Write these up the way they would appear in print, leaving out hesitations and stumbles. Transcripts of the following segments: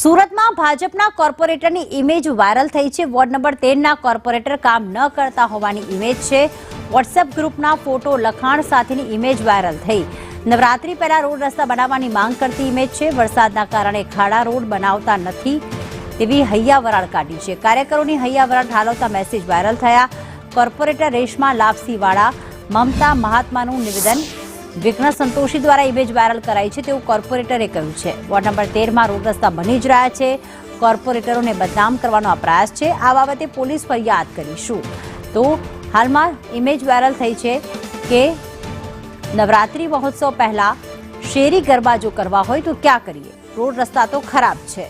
સુરતમાં ભાજપના કોર્પોરેટરની image viral થઈ છે। વોર્ડ નંબર 13ના કોર્પોરેટર કામ ન કરતા હોવાની ઇમેજ છે। વોટ્સએપ ગ્રુપના ફોટો લખાણ સાથેની ઇમેજ વાયરલ થઈ। નવરાત્રી પહેલા રોડ રસ્તા બનાવવાની માંગ કરતી ઇમેજ છે। વરસાદના કારણે ખાડા રોડ બનાવતા નથી તેવી હૈયાવરાળ કાઢી છે। કાર્યકરોની હૈયાવરાળ ઠાલવતા મેસેજ વાયરલ થયા। કોર્પોરેટર રેશમા લાપસીવાળા મમતા મહાત્માનું નિવેદન વિઘ્ન સંતોષી द्वारा इमेज वायरल कराई है तेवुं कोर्पोरेटरे कह्युं छे। वोर्ड नंबर 13 में रोड रस्ता बनी ज रह्या छे। कोर्पोरेटरोने बदनाम करवानो आ प्रयास छे। आ बाबते पोलीस फरियाद करीशुं। तो हाल में इमेज वायरल थई छे के नवरात्रि महोत्सव पहला शेरी गरबा जो करवा होय तो क्या करिए, रोड रस्ता तो खराब छे।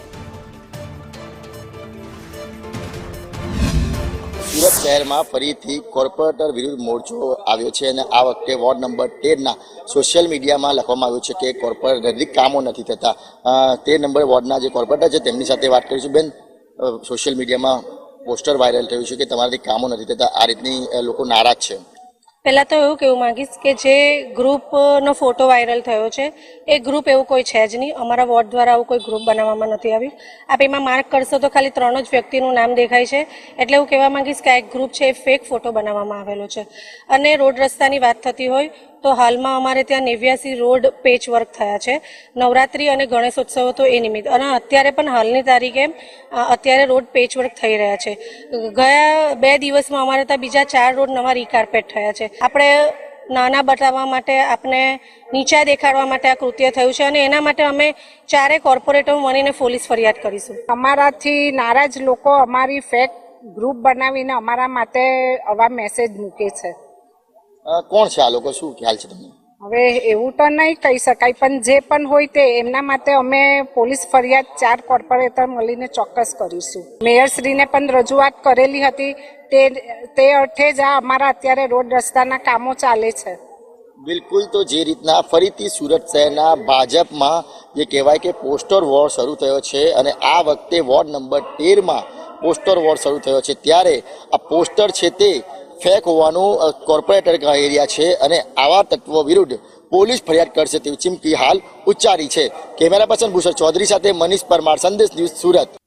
सूरत शहर में फरीथी कोर्पोरेटर विरुद्ध मोर्चो आव्यो छे अने आ वखते वोर्ड नंबर 13 सोशियल मीडिया में लखवामां आव्युं छे के कोर्पोरेटरथी कामों नहीं थता। 13 नंबर वोर्डना जे कोर्पोरेटर छे तेमनी साथे वात करीशुं। बेन, सोशियल मीडिया में पोस्टर वायरल थयुं छे के तमाराथी कामों नहीं थता, आ रीतनी लोको नाराज छे। पहला तो एवं कहूँ मांगीश के जे ग्रुप नो फोटो वायरल थयो छे ए ग्रुप एवं कोई है ज नहीं। अमरा वोर्ड द्वारा आવું कोई ग्रुप बनाववामां नथी आव्युं। आप एमां मार्क करशो तो खाली 3 ज व्यक्तिनुं नाम देखाय छे, एटले हुं कहेवा मांगीश के आ एक ग्रुप छे ए फेक फोटो बनाववामां आवेलो छे। अने रोड रस्तानी वात थती होय तो हाल में अमारे त्यां 89 रोड पेच वर्क थया छे। नवरात्रि अने गणेशोत्सव तो ए निमित्त अने अत्यारे पण हालनी तारीखे अत्यारे रोड पेच वर्क थई रह्या छे। गया 2 दिवसमां अमारे त्यां बीजा 4 रोड नवा रिकार्पेट थया छे। आपणे नाना बताववा माटे आपने नीचा देखाडवा माटे आ कृत्य थयुं छे अने एना माटे अमे 4 कोर्पोरेटर मळीने पोलीस फरियाद करीशुं। अमाराथी नाराज लोको अमारी फेक ग्रुप बनावीने अमारा माटे आवा मेसेज मूके छे। कोण छे आ लोको, शुं ख्याल छे तमने? હવે એવું તો નહીં કહી શકાય, પણ જે પણ હોય તે એમના માટે અમે પોલીસ ફરિયાદ 4 કોર્પોરેટર મળીને ચોક્કસ કરીશું। મેયરશ્રીને પણ રજૂઆત કરેલી હતી, તે અર્થે જ આ અમારા અત્યારે રોડ રસ્તાના કામો ચાલે છે। बिल्कुल, तो जे रीतना फरीथी सूरत शहरना भाजपमां जे कहेवाय के पोस्टर वॉर शरू थयो छे अने आ वखते वोर्ड नंबर 13 में पोस्टर वॉर शरू थयो छे त्यारे आ पोस्टर छे ते फेक होवानुं कोर्पोरेटर कही रह्या छे अने आवा तत्वों विरुद्ध पोलीस फरियाद करशे तेवी चीमकी हाल उच्चारी छे। कैमरा पर्सन भूषण चौधरी साथे मनीष परमार, संदेश न्यूज, सूरत।